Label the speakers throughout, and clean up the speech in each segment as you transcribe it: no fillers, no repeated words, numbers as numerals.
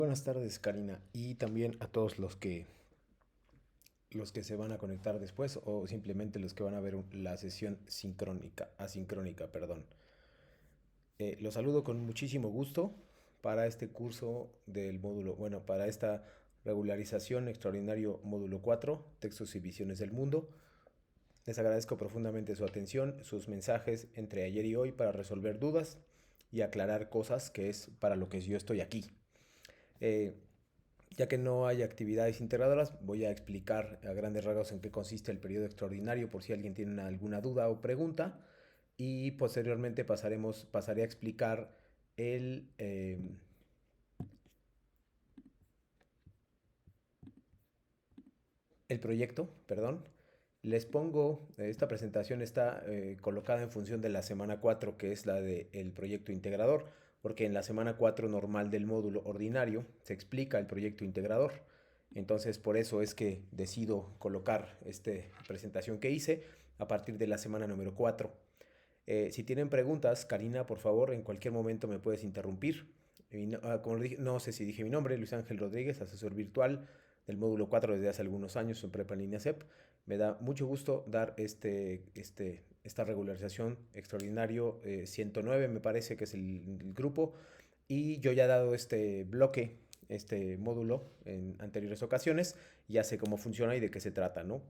Speaker 1: Buenas tardes, Karina, y también a todos los que se van a conectar después o simplemente los que van a ver la sesión asincrónica, perdón. Los saludo con muchísimo gusto para este curso del módulo, bueno, para esta regularización extraordinario módulo 4, textos y visiones del mundo. Les agradezco profundamente su atención, sus mensajes entre ayer y hoy para resolver dudas y aclarar cosas que es para lo que yo estoy aquí. Eh, Ya que no hay actividades integradoras, voy a explicar a grandes rasgos en qué consiste el periodo extraordinario por si alguien tiene alguna duda o pregunta y posteriormente pasaré a explicar el, eh, el proyecto, perdón. Les pongo, esta presentación está colocada en función de la semana 4, que es la del proyecto integrador, porque en la semana 4 normal del módulo ordinario se explica el proyecto integrador. Entonces, por eso es que decido colocar esta presentación que hice a partir de la semana número 4. Si tienen preguntas, Karina, por favor, en cualquier momento me puedes interrumpir. Como dije, no sé si dije mi nombre, Luis Ángel Rodríguez, asesor virtual del módulo 4 desde hace algunos años en Prepa en Línea CEP. Me da mucho gusto dar esta regularización extraordinario 109, me parece que es el grupo, y yo ya he dado este bloque, este módulo en anteriores ocasiones, ya sé cómo funciona y de qué se trata, ¿no?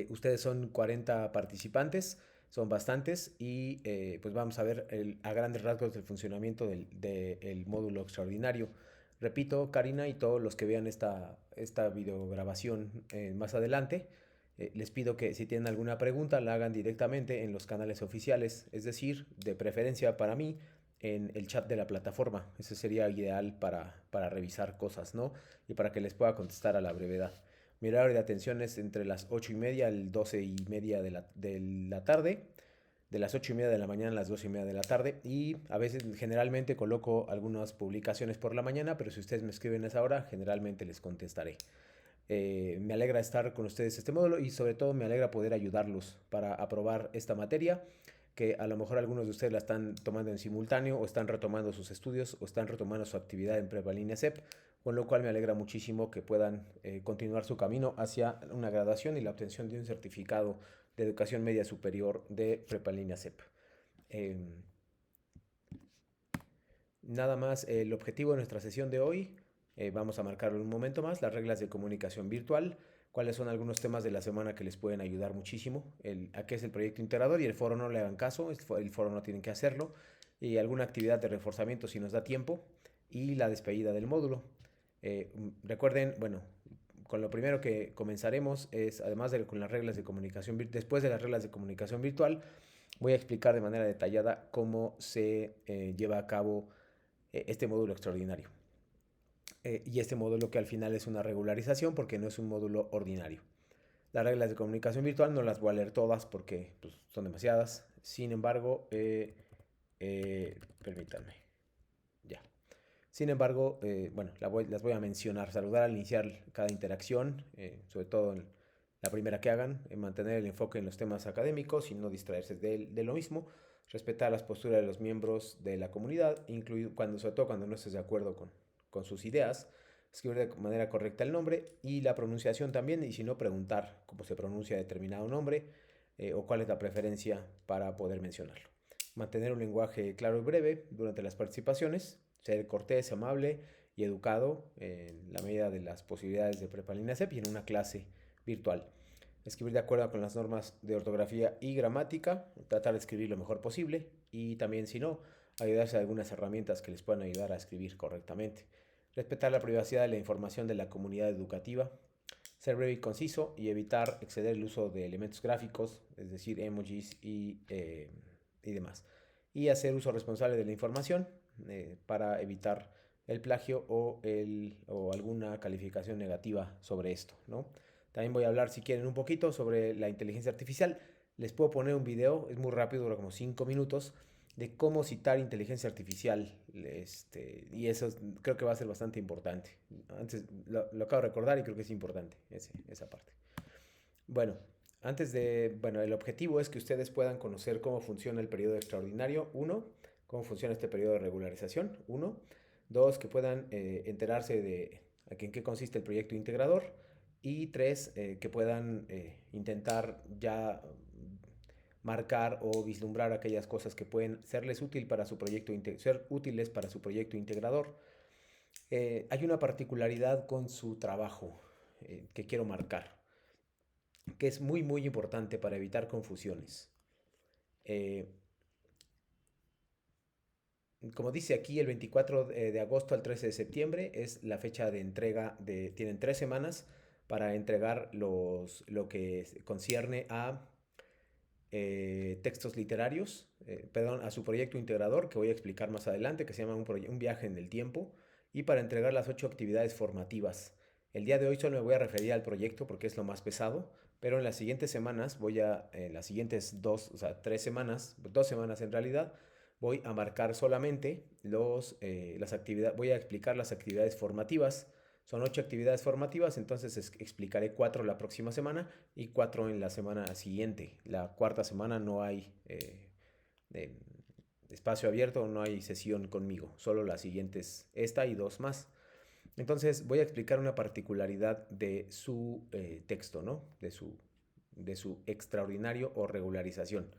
Speaker 1: Ustedes son 40 participantes, son bastantes y pues vamos a ver a grandes rasgos el funcionamiento del módulo extraordinario. Repito, Karina y todos los que vean esta videograbación más adelante, les pido que si tienen alguna pregunta la hagan directamente en los canales oficiales, es decir, de preferencia para mí, en el chat de la plataforma. Ese sería ideal para revisar cosas, ¿no? Y para que les pueda contestar a la brevedad. Mi horario de atención es entre las 8:30 y 12:30 de la tarde, de las 8:30 de la mañana a las 12:30 de la tarde. Y a veces, generalmente, coloco algunas publicaciones por la mañana, pero si ustedes me escriben a esa hora, generalmente les contestaré. Me alegra estar con ustedes este módulo y sobre todo me alegra poder ayudarlos para aprobar esta materia que a lo mejor algunos de ustedes la están tomando en simultáneo o están retomando sus estudios o están retomando su actividad en Prepa Línea CEP, con lo cual me alegra muchísimo que puedan continuar su camino hacia una graduación y la obtención de un certificado de educación media superior de Prepa Línea CEP. Eh, Nada más, el objetivo de nuestra sesión de hoy, vamos a marcarlo un momento más, las reglas de comunicación virtual, cuáles son algunos temas de la semana que les pueden ayudar muchísimo, a qué es el proyecto integrador y el foro no le hagan caso, el foro no tienen que hacerlo, y alguna actividad de reforzamiento si nos da tiempo, y la despedida del módulo. Recuerden, bueno, con lo primero que comenzaremos es, además de con las reglas de comunicación, después de las reglas de comunicación virtual, voy a explicar de manera detallada cómo se lleva a cabo este módulo extraordinario. Y este módulo que al final es una regularización porque no es un módulo ordinario. Las reglas de comunicación virtual no las voy a leer todas porque pues, son demasiadas. Sin embargo, permítanme. Ya. Sin embargo, bueno, las voy a mencionar. Saludar al iniciar cada interacción, sobre todo en la primera que hagan, mantener el enfoque en los temas académicos y no distraerse de lo mismo. Respetar las posturas de los miembros de la comunidad, sobre todo cuando no estés de acuerdo con sus ideas. Escribir de manera correcta el nombre y la pronunciación también, y si no, preguntar cómo se pronuncia determinado nombre o cuál es la preferencia para poder mencionarlo. Mantener un lenguaje claro y breve durante las participaciones, ser cortés, amable y educado en la medida de las posibilidades de Prepa Línea CEP y en una clase virtual. Escribir de acuerdo con las normas de ortografía y gramática, tratar de escribir lo mejor posible y también, si no, ayudarse a algunas herramientas que les puedan ayudar a escribir correctamente. Respetar la privacidad de la información de la comunidad educativa, ser breve y conciso y evitar exceder el uso de elementos gráficos, es decir, emojis y demás. Y hacer uso responsable de la información para evitar el plagio o alguna calificación negativa sobre esto, ¿no? También voy a hablar, si quieren, un poquito sobre la inteligencia artificial. Les puedo poner un video, es muy rápido, dura como 5 minutos, de cómo citar inteligencia artificial. Y eso creo que va a ser bastante importante. Antes lo acabo de recordar y creo que es importante esa parte. Bueno, bueno, el objetivo es que ustedes puedan conocer cómo funciona el periodo extraordinario, uno, cómo funciona este periodo de regularización, uno, 2, que puedan enterarse de en qué consiste el proyecto integrador. Y 3, que puedan intentar ya marcar o vislumbrar aquellas cosas que pueden ser útiles para su proyecto integrador. Hay una particularidad con su trabajo que quiero marcar, que es muy muy importante para evitar confusiones. Eh, Como dice aquí, el 24 de agosto al 13 de septiembre es la fecha de entrega tienen 3 semanas para entregar lo que concierne a textos literarios, perdón, a su proyecto integrador, que voy a explicar más adelante, que se llama un viaje en el tiempo, y para entregar las 8 actividades formativas. El día de hoy solo me voy a referir al proyecto porque es lo más pesado, pero en las siguientes semanas en las siguientes 3 semanas, 2 semanas en realidad, voy a marcar solamente las actividades, voy a explicar las actividades formativas. Son 8 actividades formativas, entonces explicaré 4 la próxima semana y 4 en la semana siguiente. La cuarta semana no hay eh, espacio abierto, no hay sesión conmigo, solo las siguientes, esta y 2 más. Entonces voy a explicar una particularidad de su texto, ¿no? De su extraordinario o regularización.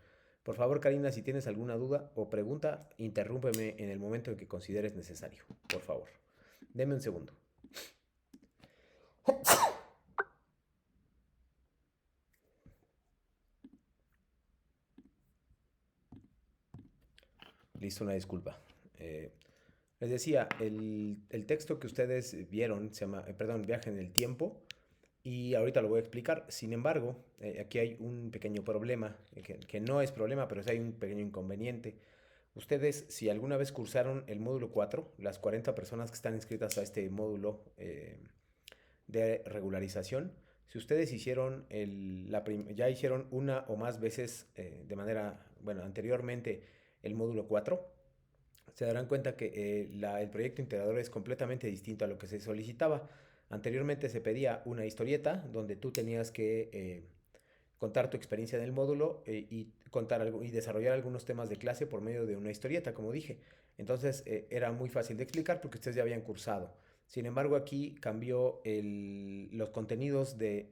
Speaker 1: Por favor, Karina, si tienes alguna duda o pregunta, interrúmpeme en el momento en que consideres necesario. Por favor. Deme un segundo. Listo, una disculpa. Eh, Les decía, el texto que ustedes vieron se llama, perdón, Viaje en el Tiempo, y ahorita lo voy a explicar. Sin embargo, aquí hay un pequeño problema, que no es problema, pero sí hay un pequeño inconveniente. Ustedes, si alguna vez cursaron el módulo 4, las 40 personas que están inscritas a este módulo de regularización, si ustedes ya hicieron una o más veces anteriormente el módulo 4, se darán cuenta que el proyecto integrador es completamente distinto a lo que se solicitaba. Anteriormente se pedía una historieta donde tú tenías que contar tu experiencia en el módulo y y desarrollar algunos temas de clase por medio de una historieta, como dije. Entonces era muy fácil de explicar porque ustedes ya habían cursado. Sin embargo, aquí cambió los contenidos de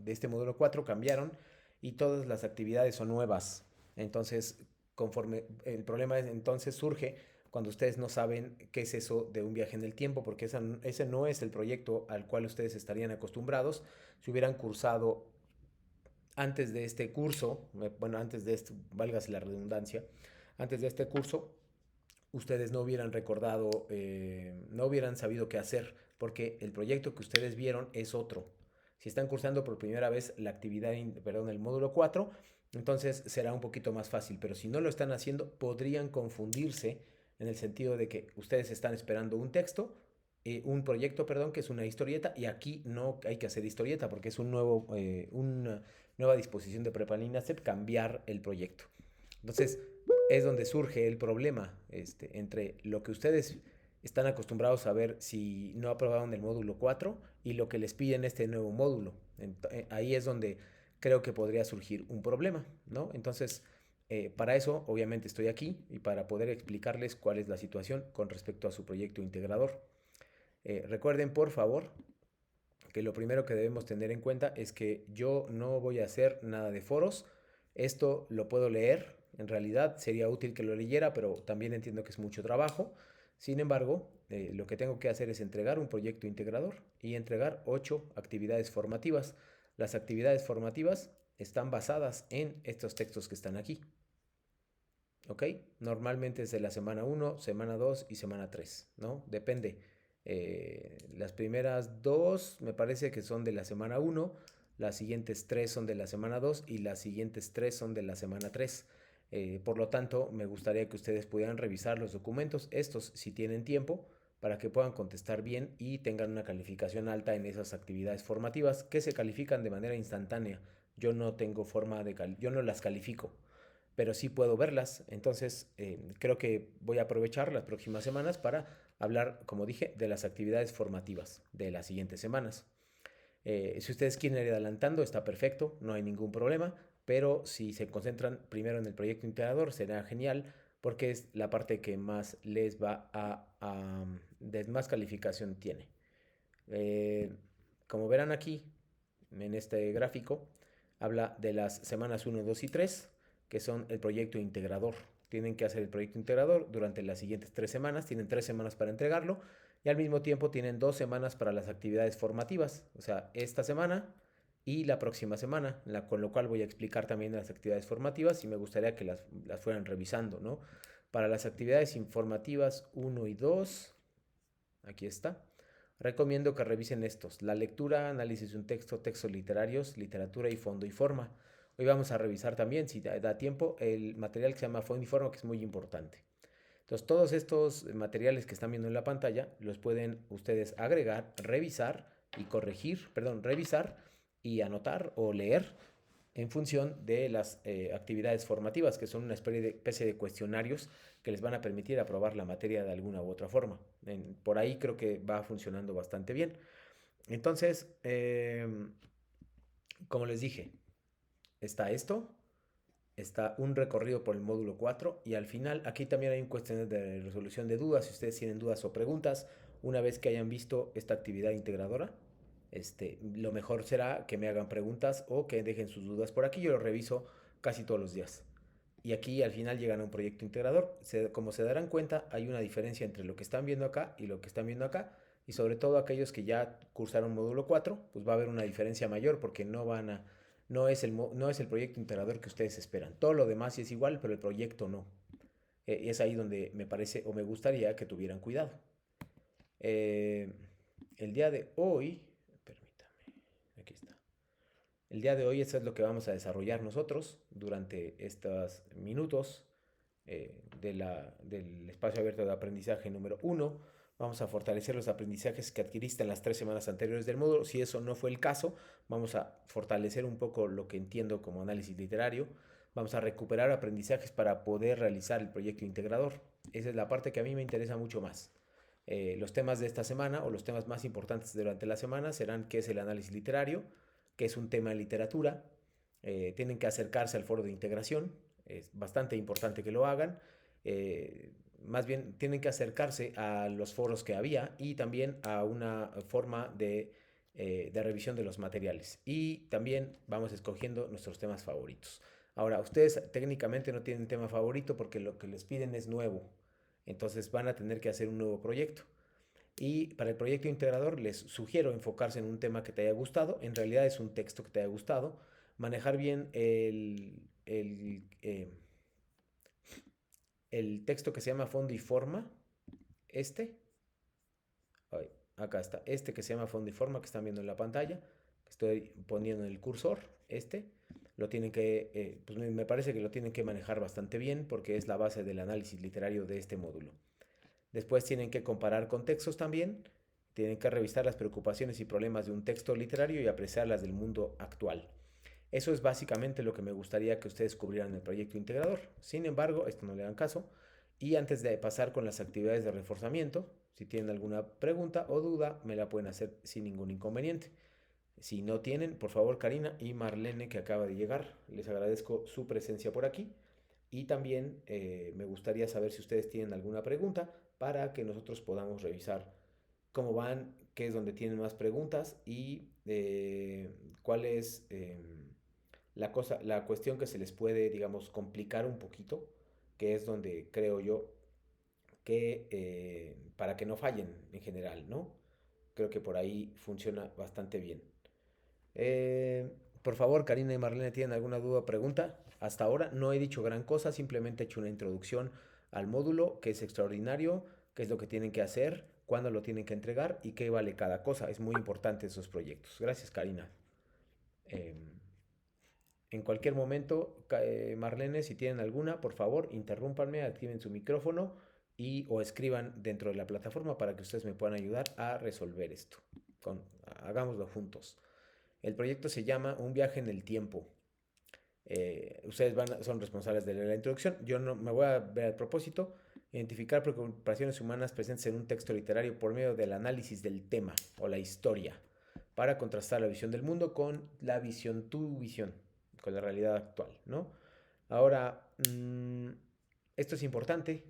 Speaker 1: este módulo 4 cambiaron y todas las actividades son nuevas. Entonces, conforme el problema entonces surge cuando ustedes no saben qué es eso de un viaje en el tiempo, porque ese no es el proyecto al cual ustedes estarían acostumbrados si hubieran cursado antes de este curso, antes de esto, válgase la redundancia, antes de este curso, ustedes no hubieran recordado, no hubieran sabido qué hacer, porque el proyecto que ustedes vieron es otro. Si están cursando por primera vez el módulo 4, entonces será un poquito más fácil, pero si no lo están haciendo, podrían confundirse en el sentido de que ustedes están esperando un proyecto, perdón, que es una historieta, y aquí no hay que hacer historieta porque es una nueva disposición de Prepalina CEP cambiar el proyecto. Entonces, es donde surge el problema entre lo que ustedes están acostumbrados a ver si no aprobaron el módulo 4 y lo que les piden este nuevo módulo. Ahí es donde creo que podría surgir un problema, ¿no? Entonces, para eso, obviamente, estoy aquí y para poder explicarles cuál es la situación con respecto a su proyecto integrador. Recuerden, por favor, que lo primero que debemos tener en cuenta es que yo no voy a hacer nada de foros. Esto lo puedo leer. En realidad sería útil que lo leyera, pero también entiendo que es mucho trabajo. Sin embargo, lo que tengo que hacer es entregar un proyecto integrador y entregar 8 actividades formativas. Las actividades formativas están basadas en estos textos que están aquí. ¿Ok? Normalmente es de la semana 1, semana 2 y semana 3, ¿no? Depende. Las primeras 2 me parece que son de la semana 1, las siguientes 3 son de la semana 2 y las siguientes 3 son de la semana 3. Por lo tanto, me gustaría que ustedes pudieran revisar los documentos, estos si tienen tiempo, para que puedan contestar bien y tengan una calificación alta en esas actividades formativas que se califican de manera instantánea. Yo no tengo yo no las califico, pero sí puedo verlas. Entonces, creo que voy a aprovechar las próximas semanas para hablar, como dije, de las actividades formativas de las siguientes semanas. Si ustedes quieren ir adelantando, está perfecto, no hay ningún problema, pero si se concentran primero en el proyecto integrador, será genial, porque es la parte que más les va de más calificación tiene. Eh, Como verán aquí, en este gráfico, habla de las semanas 1, 2 y 3, que son el proyecto integrador. Tienen que hacer el proyecto integrador durante las siguientes 3 semanas, tienen 3 semanas para entregarlo y al mismo tiempo tienen 2 semanas para las actividades formativas, o sea, esta semana y la próxima semana, con lo cual voy a explicar también las actividades formativas y me gustaría que las fueran revisando, ¿no? Para las actividades informativas 1 y 2, aquí está. Recomiendo que revisen estos: la lectura, análisis de un texto, textos literarios, literatura y fondo y forma. Hoy vamos a revisar también, si da tiempo, el material que se llama fondo y forma, que es muy importante. Entonces, todos estos materiales que están viendo en la pantalla los pueden ustedes agregar, revisar y corregir, perdón, revisar y anotar o leer en función de las actividades formativas, que son una especie de cuestionarios que les van a permitir aprobar la materia de alguna u otra forma. Por ahí creo que va funcionando bastante bien. Entonces, como les dije, está esto, está un recorrido por el módulo 4 y al final aquí también hay un cuestionario de resolución de dudas. Si ustedes tienen dudas o preguntas, una vez que hayan visto esta actividad integradora, lo mejor será que me hagan preguntas o que dejen sus dudas por aquí. Yo lo reviso casi todos los días. Y aquí al final llegan a un proyecto integrador. Como se darán cuenta, hay una diferencia entre lo que están viendo acá y lo que están viendo acá. Y sobre todo aquellos que ya cursaron módulo 4, pues va a haber una diferencia mayor porque no es el proyecto integrador que ustedes esperan. Todo lo demás sí es igual, pero el proyecto no. Y es ahí donde me parece o me gustaría que tuvieran cuidado. Eh, el día de hoy, permítame, aquí está. El día de hoy eso es lo que vamos a desarrollar nosotros durante estos minutos del espacio abierto de aprendizaje número 1. Vamos a fortalecer los aprendizajes que adquiriste en las 3 semanas anteriores del módulo. Si eso no fue el caso, vamos a fortalecer un poco lo que entiendo como análisis literario. Vamos a recuperar aprendizajes para poder realizar el proyecto integrador. Esa es la parte que a mí me interesa mucho más. Los temas de esta semana o los temas más importantes durante la semana serán qué es el análisis literario, qué es un tema de literatura. Tienen que acercarse al foro de integración, es bastante importante que lo hagan. Más bien tienen que acercarse a los foros que había y también a una forma de revisión de los materiales. Y también vamos escogiendo nuestros temas favoritos. Ahora, ustedes técnicamente no tienen tema favorito porque lo que les piden es nuevo. Entonces van a tener que hacer un nuevo proyecto. Y para el proyecto integrador les sugiero enfocarse en un tema que te haya gustado. En realidad es un texto que te haya gustado. Manejar bien el texto que se llama fondo y forma. Este. Ay, acá está. Este que se llama fondo y forma que están viendo en la pantalla. Que estoy poniendo en el cursor. Lo tienen que, pues me parece que lo tienen que manejar bastante bien porque es la base del análisis literario de este módulo. Después tienen que comparar contextos también, tienen que revisar las preocupaciones y problemas de un texto literario y apreciar las del mundo actual. Eso es básicamente lo que me gustaría que ustedes cubrieran en el proyecto integrador. Sin embargo, esto no le hagan caso. Y antes de pasar con las actividades de reforzamiento, si tienen alguna pregunta o duda, me la pueden hacer sin ningún inconveniente. Si no tienen, por favor, Karina y Marlene, que acaba de llegar, les agradezco su presencia por aquí. Y también me gustaría saber si ustedes tienen alguna pregunta para que nosotros podamos revisar cómo van, qué es donde tienen más preguntas y cuál es la cuestión que se les puede, digamos, complicar un poquito, que es donde creo yo que para que no fallen en general, ¿no? Creo que por ahí funciona bastante bien. Por favor, Karina y Marlene, ¿tienen alguna duda o pregunta? Hasta ahora no he dicho gran cosa, simplemente he hecho una introducción al módulo, que es extraordinario, qué es lo que tienen que hacer, cuándo lo tienen que entregar y qué vale cada cosa. Es muy importante esos proyectos. Gracias, Karina. Em, en cualquier momento, Marlene, si tienen alguna, por favor, interrúmpanme, activen su micrófono o escriban dentro de la plataforma para que ustedes me puedan ayudar a resolver esto. Hagámoslo juntos. El proyecto se llama Un viaje en el tiempo. Ustedes son responsables de la introducción. Yo no me voy a ver al propósito. Identificar preocupaciones humanas presentes en un texto literario por medio del análisis del tema o la historia para contrastar la visión del mundo con tu visión, con la realidad actual, ¿no? Ahora, Esto es importante,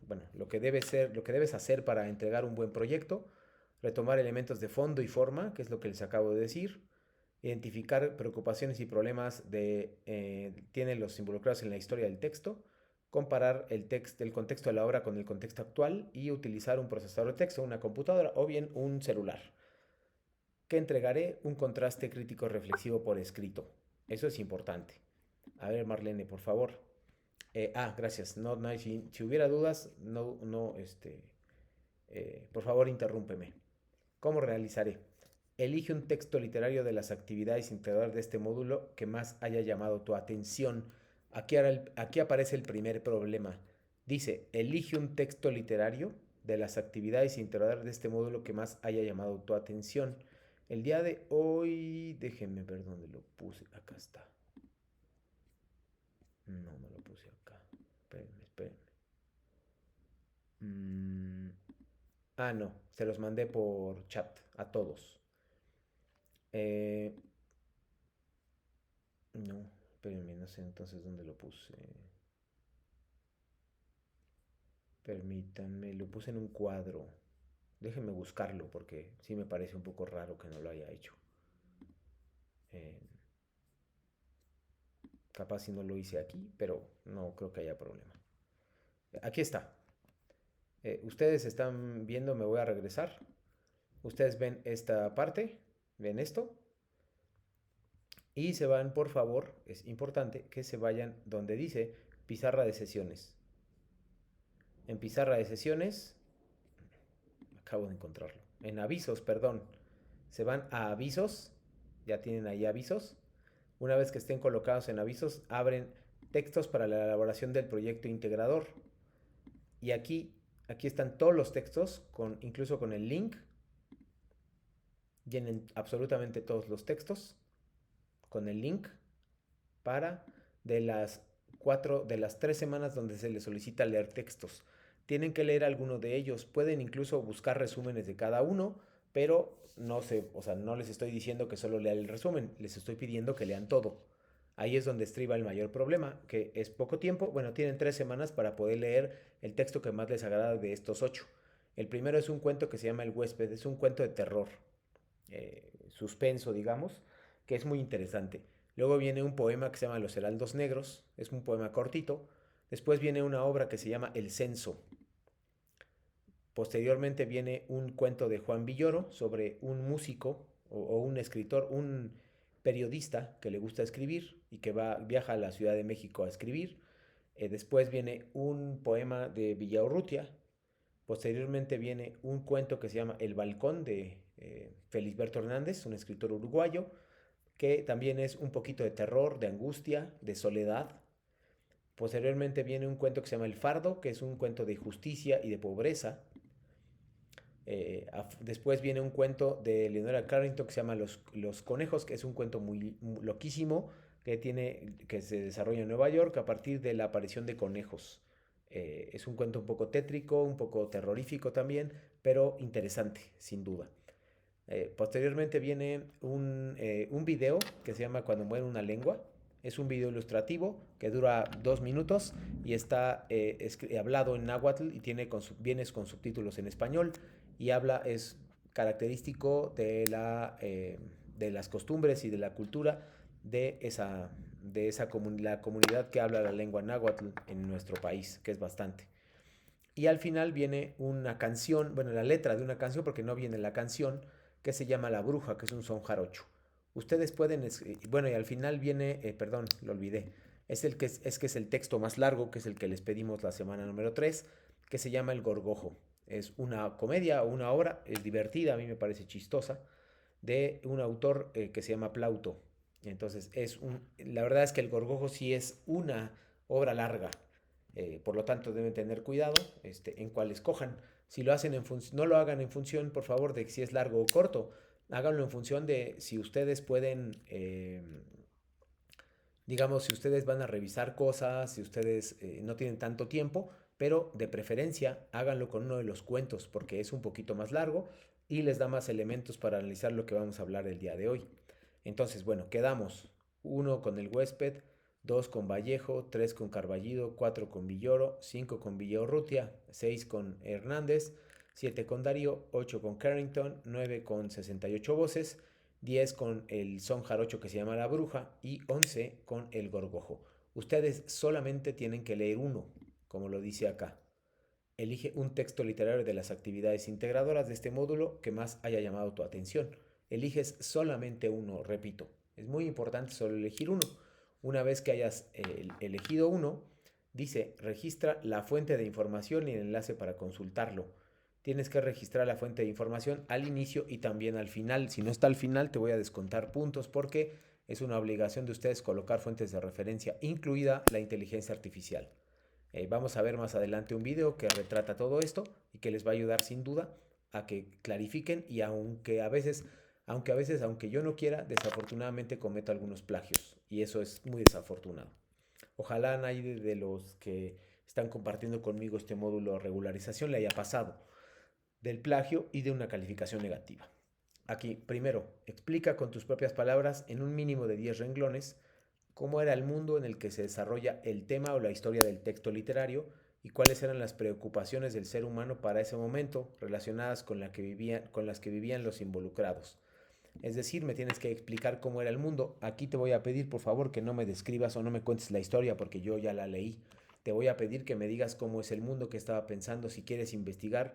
Speaker 1: bueno, lo que debes hacer para entregar un buen proyecto, retomar elementos de fondo y forma, que es lo que les acabo de decir, identificar preocupaciones y problemas tienen los involucrados en la historia del texto, comparar el contexto de la obra con el contexto actual y utilizar un procesador de texto, una computadora o bien un celular. Que entregaré un contraste crítico reflexivo por escrito. Eso es importante. A ver, Marlene, por favor. Gracias. No, no, si hubiera dudas, por favor, interrúmpeme. ¿Cómo realizaré? Elige un texto literario de las actividades integradas de este módulo que más haya llamado tu atención. Aquí aparece el primer problema. Dice, elige un texto literario de las actividades integradas de este módulo que más haya llamado tu atención. El día de hoy, déjenme ver dónde lo puse. Acá está. No lo puse acá. Espérenme. Mm, no, se los mandé por chat a todos. Eh, no, espérenme, no sé entonces dónde lo puse. Permítanme, lo puse en un cuadro. Déjenme buscarlo porque sí me parece un poco raro que no lo haya hecho. Eh, Capaz si no lo hice aquí, pero no creo que haya problema. Aquí está. Ustedes están viendo, me voy a regresar. Ustedes ven esta parte, ven esto. Y se van, por favor, es importante que se vayan donde dice pizarra de sesiones. En pizarra de sesiones, acabo de encontrarlo. En avisos, perdón. Se van a avisos, ya tienen ahí avisos. Una vez que estén colocados en avisos, abren textos para la elaboración del proyecto integrador. Y aquí están todos los textos, incluso con el link. Llenen absolutamente todos los textos con el link para de las 3 semanas donde se les solicita leer textos. Tienen que leer alguno de ellos, pueden incluso buscar resúmenes de cada uno, pero no sé, o sea, no les estoy diciendo que solo lean el resumen, les estoy pidiendo que lean todo. Ahí es donde estriba el mayor problema, que es poco tiempo. Bueno, tienen 3 semanas para poder leer el texto que más les agrada de estos 8. El primero es un cuento que se llama El huésped, es un cuento de terror, suspenso, digamos, que es muy interesante. Luego viene un poema que se llama Los Heraldos Negros, es un poema cortito. Después viene una obra que se llama El Censo. Posteriormente viene un cuento de Juan Villoro sobre un músico o un escritor, un periodista que le gusta escribir y que viaja a la Ciudad de México a escribir. Después viene un poema de Villaurrutia. Posteriormente viene un cuento que se llama El Balcón de Felisberto Hernández, un escritor uruguayo, que también es un poquito de terror, de angustia, de soledad. Posteriormente viene un cuento que se llama El Fardo, que es un cuento de justicia y de pobreza. Después viene un cuento de Leonora Carrington que se llama Los Conejos, que es un cuento muy loquísimo que se desarrolla en Nueva York a partir de la aparición de conejos. Es un cuento un poco tétrico, un poco terrorífico también, pero interesante, sin duda. Posteriormente viene un video que se llama Cuando muere una lengua. Es un video ilustrativo que dura 2 minutos y está hablado en náhuatl y viene con subtítulos en español y es característico de las costumbres y de la cultura la comunidad que habla la lengua náhuatl en nuestro país, que es bastante. Y al final viene una canción, bueno, la letra de una canción, porque no viene la canción, que se llama La Bruja, que es un son jarocho. Ustedes pueden, bueno, y al final viene, perdón, lo olvidé, que es el texto más largo, que es el que les pedimos la semana número 3, que se llama El Gorgojo. Es una comedia o una obra, es divertida, a mí me parece chistosa, de un autor que se llama Plauto. Entonces, la verdad es que El Gorgojo sí es una obra larga, por lo tanto, deben tener cuidado en cuál escojan. Si lo hacen no lo hagan en función, por favor, de si es largo o corto. Háganlo en función de si ustedes pueden, digamos, si ustedes van a revisar cosas, si ustedes no tienen tanto tiempo, pero de preferencia háganlo con uno de los cuentos porque es un poquito más largo y les da más elementos para analizar lo que vamos a hablar el día de hoy. Entonces, bueno, quedamos 1 con el huésped, 2 con Vallejo, 3 con Carballido, 4 con Villoro, 5 con Villaurrutia, 6 con Hernández, 7 con Darío, 8 con Carrington, 9 con 68 voces, 10 con el son jarocho que se llama La Bruja y 11 con El Gorgojo. Ustedes solamente tienen que leer uno, como lo dice acá. Elige un texto literario de las actividades integradoras de este módulo que más haya llamado tu atención. Eliges solamente uno, repito. Es muy importante solo elegir uno. Una vez que hayas elegido uno, dice, registra la fuente de información y el enlace para consultarlo. Tienes que registrar la fuente de información al inicio y también al final. Si no está al final, te voy a descontar puntos porque es una obligación de ustedes colocar fuentes de referencia, incluida la inteligencia artificial. Vamos a ver más adelante un video que retrata todo esto y que les va a ayudar sin duda a que clarifiquen y aunque yo no quiera, desafortunadamente cometo algunos plagios y eso es muy desafortunado. Ojalá a nadie de los que están compartiendo conmigo este módulo de regularización le haya pasado del plagio y de una calificación negativa. Aquí, primero, explica con tus propias palabras en un mínimo de 10 renglones cómo era el mundo en el que se desarrolla el tema o la historia del texto literario y cuáles eran las preocupaciones del ser humano para ese momento relacionadas con las que vivían los involucrados. Es decir, me tienes que explicar cómo era el mundo. Aquí te voy a pedir, por favor, que no me describas o no me cuentes la historia porque yo ya la leí. Te voy a pedir que me digas cómo es el mundo que estaba pensando. Si quieres investigar,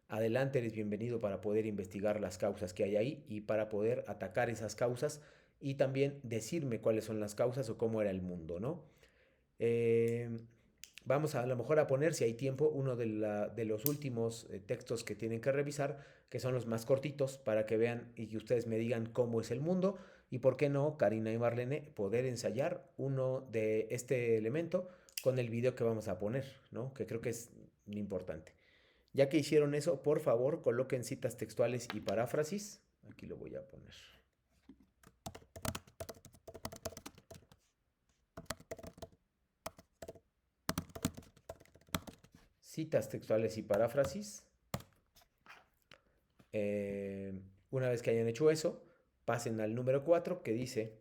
Speaker 1: adelante, eres bienvenido para poder investigar las causas que hay ahí y para poder atacar esas causas y también decirme cuáles son las causas o cómo era el mundo, ¿no? Eh, Vamos a lo mejor a poner, si hay tiempo, uno de los últimos textos que tienen que revisar, que son los más cortitos, para que vean y que ustedes me digan cómo es el mundo y por qué no, Karina y Marlene, poder ensayar uno de este elemento con el video que vamos a poner, ¿no? Que creo que es importante. Ya que hicieron eso, por favor, coloquen citas textuales y paráfrasis. Aquí lo voy a poner. Citas textuales y paráfrasis. Eh, una vez que hayan hecho eso, pasen al número 4 que dice,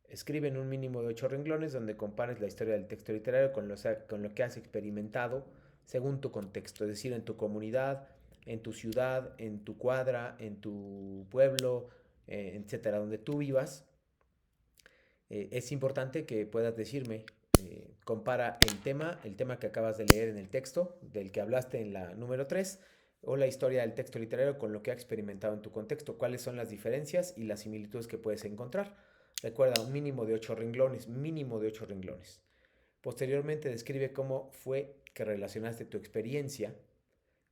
Speaker 1: escriben un mínimo de 8 renglones donde compares la historia del texto literario con lo que has experimentado según tu contexto, es decir, en tu comunidad, en tu ciudad, en tu cuadra, en tu pueblo, etcétera, donde tú vivas. Es importante que puedas decirme, compara el tema que acabas de leer en el texto, del que hablaste en la número 3 o la historia del texto literario con lo que ha experimentado en tu contexto, cuáles son las diferencias y las similitudes que puedes encontrar. Recuerda, un mínimo de 8 renglones, mínimo de 8 renglones. Posteriormente describe cómo fue que relacionaste tu experiencia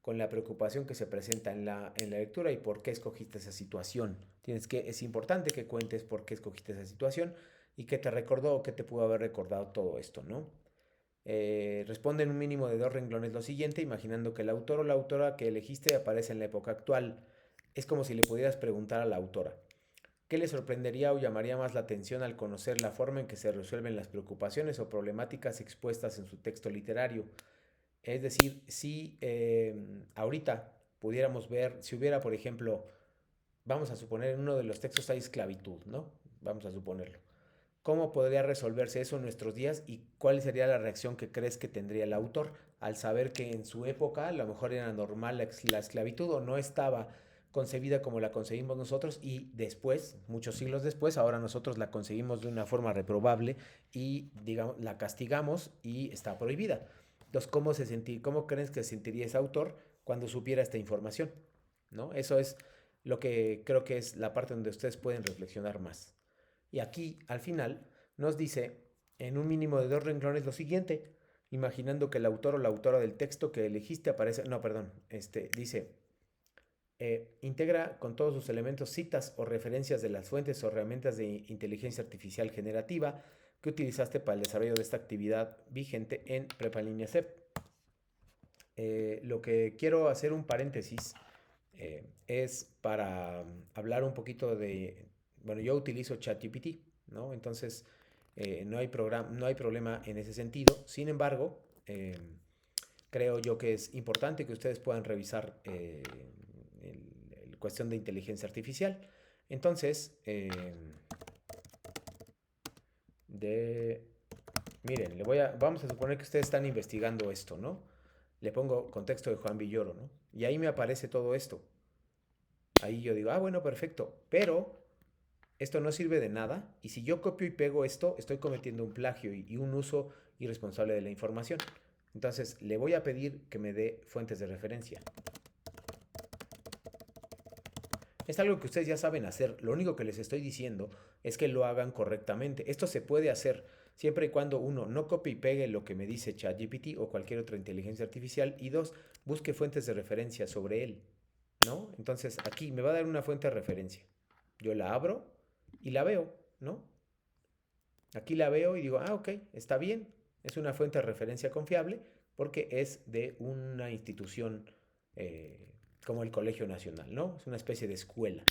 Speaker 1: con la preocupación que se presenta en la lectura y por qué escogiste esa situación. Es importante que cuentes por qué escogiste esa situación y qué te recordó o qué te pudo haber recordado todo esto, ¿no? Responde en un mínimo de 2 renglones lo siguiente, imaginando que el autor o la autora que elegiste aparece en la época actual. Es como si le pudieras preguntar a la autora, ¿qué le sorprendería o llamaría más la atención al conocer la forma en que se resuelven las preocupaciones o problemáticas expuestas en su texto literario? Es decir, si ahorita pudiéramos ver, si hubiera, por ejemplo, vamos a suponer en uno de los textos hay esclavitud, ¿no? Vamos a suponerlo. ¿Cómo podría resolverse eso en nuestros días y cuál sería la reacción que crees que tendría el autor al saber que en su época a lo mejor era normal la esclavitud o no estaba concebida como la concebimos nosotros y después, muchos siglos después, ahora nosotros la concebimos de una forma reprobable y digamos la castigamos y está prohibida? Entonces, ¿cómo crees que se sentiría ese autor cuando supiera esta información? ¿No? Eso es lo que creo que es la parte donde ustedes pueden reflexionar más. Y aquí, al final, nos dice en un mínimo de 2 renglones lo siguiente, imaginando que el autor o la autora del texto que elegiste aparece, no, perdón, dice, integra con todos sus elementos citas o referencias de las fuentes o herramientas de inteligencia artificial generativa que utilizaste para el desarrollo de esta actividad vigente en Prepa en Línea CEP. Lo que quiero hacer un paréntesis es para hablar un poquito de, bueno, yo utilizo ChatGPT, ¿no? Entonces, no hay problema en ese sentido. Sin embargo, creo yo que es importante que ustedes puedan revisar cuestión de inteligencia artificial. Entonces, de Miren, vamos a suponer que ustedes están investigando esto, ¿no? Le pongo contexto de Juan Villoro, ¿no? Y ahí me aparece todo esto. Ahí yo digo, ah, bueno, perfecto, pero esto no sirve de nada y si yo copio y pego esto, estoy cometiendo un plagio y un uso irresponsable de la información. Entonces, le voy a pedir que me dé fuentes de referencia. Es algo que ustedes ya saben hacer. Lo único que les estoy diciendo es que lo hagan correctamente. Esto se puede hacer siempre y cuando uno no copie y pegue lo que me dice ChatGPT o cualquier otra inteligencia artificial y dos, busque fuentes de referencia sobre él, ¿no? Entonces aquí me va a dar una fuente de referencia. Yo la abro y la veo, ¿no? Aquí la veo y digo, ah, ok, está bien. Es una fuente de referencia confiable porque es de una institución como el Colegio Nacional, ¿no? Es una especie de escuela.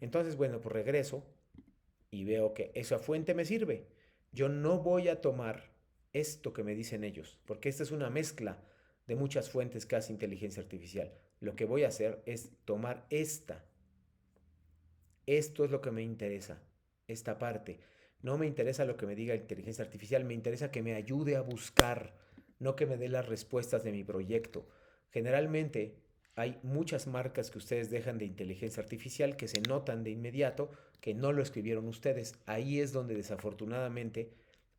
Speaker 1: Entonces, bueno, pues regreso y veo que esa fuente me sirve. Yo no voy a tomar esto que me dicen ellos, porque esta es una mezcla de muchas fuentes que hace inteligencia artificial. Lo que voy a hacer es tomar esta. Esto es lo que me interesa, esta parte. No me interesa lo que me diga inteligencia artificial, me interesa que me ayude a buscar, no que me dé las respuestas de mi proyecto. Generalmente hay muchas marcas que ustedes dejan de inteligencia artificial que se notan de inmediato que no lo escribieron ustedes. Ahí es donde desafortunadamente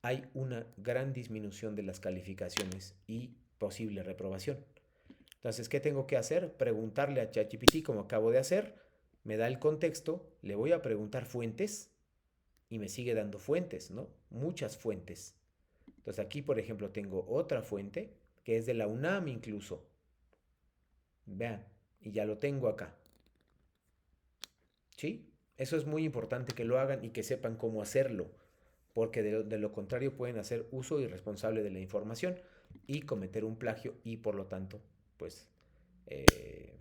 Speaker 1: hay una gran disminución de las calificaciones y posible reprobación. Entonces, ¿qué tengo que hacer? Preguntarle a ChatGPT como acabo de hacer, me da el contexto, le voy a preguntar fuentes y me sigue dando fuentes, ¿no? Muchas fuentes. Entonces aquí, por ejemplo, tengo otra fuente que es de la UNAM incluso. Vean, y ya lo tengo acá. ¿Sí? Eso es muy importante que lo hagan y que sepan cómo hacerlo, porque de lo contrario pueden hacer uso irresponsable de la información y cometer un plagio y por lo tanto, pues, eh,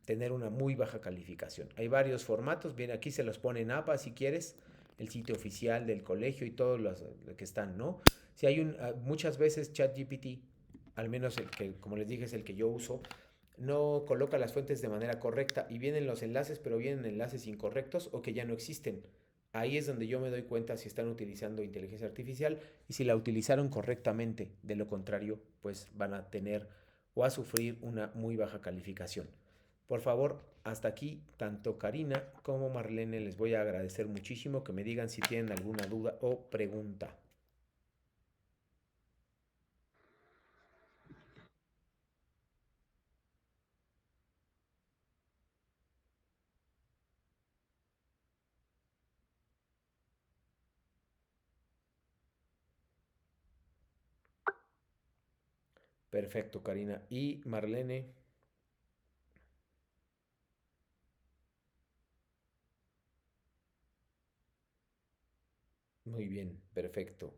Speaker 1: tener una muy baja calificación. Hay varios formatos, bien, aquí se los pone en APA si quieres, el sitio oficial del colegio y todos los que están, ¿no? Si hay muchas veces ChatGPT, al menos el que, como les dije, es el que yo uso, no coloca las fuentes de manera correcta y vienen los enlaces, pero vienen enlaces incorrectos o que ya no existen. Ahí es donde yo me doy cuenta si están utilizando inteligencia artificial y si la utilizaron correctamente. De lo contrario, pues van a tener o a sufrir una muy baja calificación. Por favor, hasta aquí, tanto Karina como Marlene les voy a agradecer muchísimo que me digan si tienen alguna duda o pregunta. Perfecto, Karina. Y Marlene, muy bien, perfecto.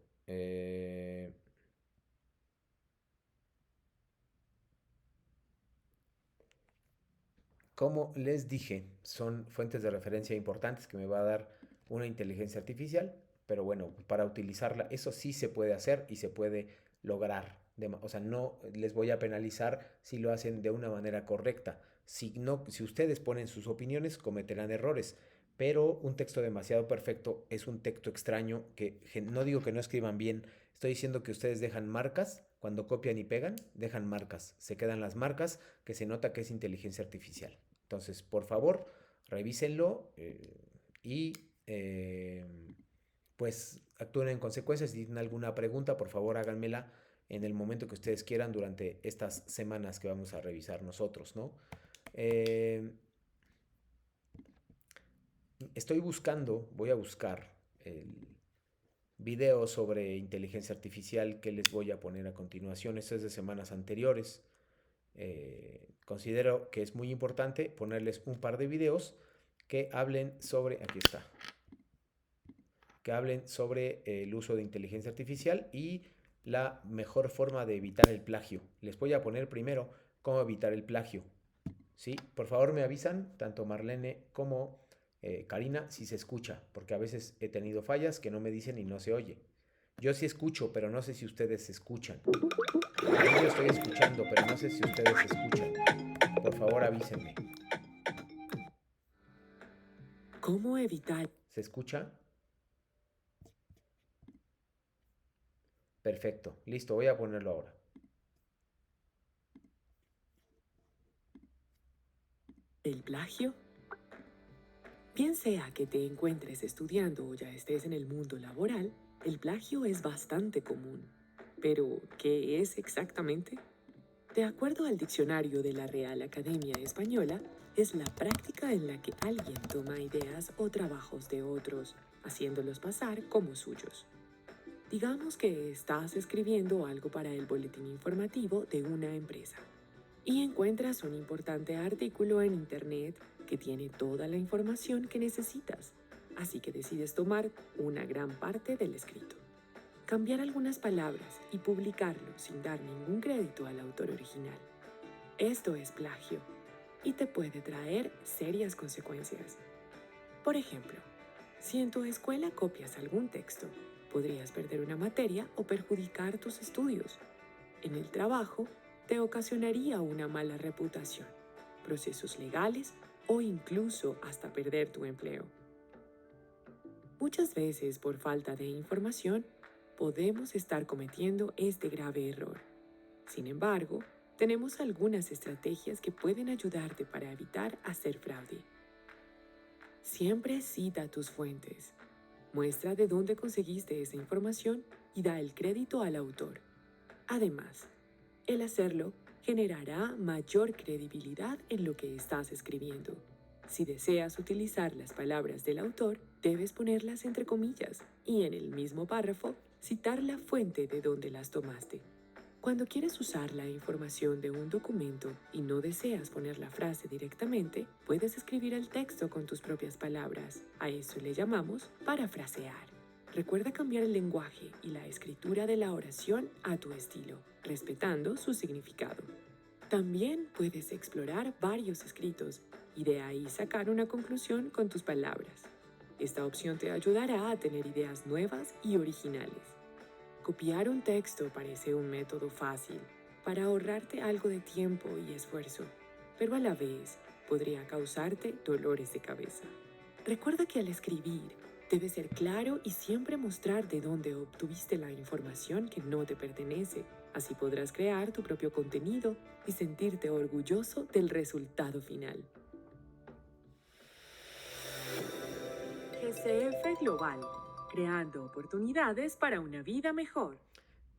Speaker 1: Como les dije, son fuentes de referencia importantes que me va a dar una inteligencia artificial, pero bueno, para utilizarla, eso sí se puede hacer y se puede lograr. O sea, no les voy a penalizar si lo hacen de una manera correcta. Si, no, si ustedes ponen sus opiniones, cometerán errores. Pero un texto demasiado perfecto es un texto extraño que no digo que no escriban bien, estoy diciendo que ustedes dejan marcas, cuando copian y pegan, dejan marcas, se quedan las marcas que se nota que es inteligencia artificial. Entonces, por favor, revísenlo y eh, pues actúen en consecuencia. Si tienen alguna pregunta, por favor háganmela en el momento que ustedes quieran durante estas semanas que vamos a revisar nosotros, ¿no? Eh, Estoy buscando, voy a buscar el video sobre inteligencia artificial que les voy a poner a continuación. Esto es de semanas anteriores. Considero que es muy importante ponerles un par de videos que hablen sobre, aquí está, que hablen sobre el uso de inteligencia artificial y la mejor forma de evitar el plagio. Les voy a poner primero cómo evitar el plagio. ¿Sí? Por favor me avisan, tanto Marlene como Karina, si se escucha, porque a veces he tenido fallas que no me dicen y no se oye. Yo sí escucho, pero no sé si ustedes se escuchan. Ahí yo estoy escuchando, pero no sé si ustedes se escuchan. Por favor avísenme.
Speaker 2: ¿Cómo evitar?
Speaker 1: ¿Se escucha? Perfecto, listo, voy a ponerlo ahora.
Speaker 2: ¿El plagio? Bien sea que te encuentres estudiando o ya estés en el mundo laboral, el plagio es bastante común. Pero, ¿qué es exactamente? De acuerdo al diccionario de la Real Academia Española, es la práctica en la que alguien toma ideas o trabajos de otros, haciéndolos pasar como suyos. Digamos que estás escribiendo algo para el boletín informativo de una empresa y encuentras un importante artículo en Internet que tiene toda la información que necesitas, así que decides tomar una gran parte del escrito, cambiar algunas palabras y publicarlo sin dar ningún crédito al autor original. Esto es plagio y te puede traer serias consecuencias. Por ejemplo, si en tu escuela copias algún texto, podrías perder una materia o perjudicar tus estudios. En el trabajo, te ocasionaría una mala reputación, procesos legales o incluso hasta perder tu empleo. Muchas veces, por falta de información, podemos estar cometiendo este grave error. Sin embargo, tenemos algunas estrategias que pueden ayudarte para evitar hacer fraude. Siempre cita tus fuentes. Muestra de dónde conseguiste esa información y da el crédito al autor. Además, el hacerlo generará mayor credibilidad en lo que estás escribiendo. Si deseas utilizar las palabras del autor, debes ponerlas entre comillas y en el mismo párrafo citar la fuente de donde las tomaste. Cuando quieres usar la información de un documento y no deseas poner la frase directamente, puedes escribir el texto con tus propias palabras. A eso le llamamos parafrasear. Recuerda cambiar el lenguaje y la escritura de la oración a tu estilo, respetando su significado. También puedes explorar varios escritos y de ahí sacar una conclusión con tus palabras. Esta opción te ayudará a tener ideas nuevas y originales. Copiar un texto parece un método fácil para ahorrarte algo de tiempo y esfuerzo, pero a la vez podría causarte dolores de cabeza. Recuerda que al escribir, debes ser claro y siempre mostrar de dónde obtuviste la información que no te pertenece. Así podrás crear tu propio contenido y sentirte orgulloso del resultado final. GCF Global, creando oportunidades para una vida mejor.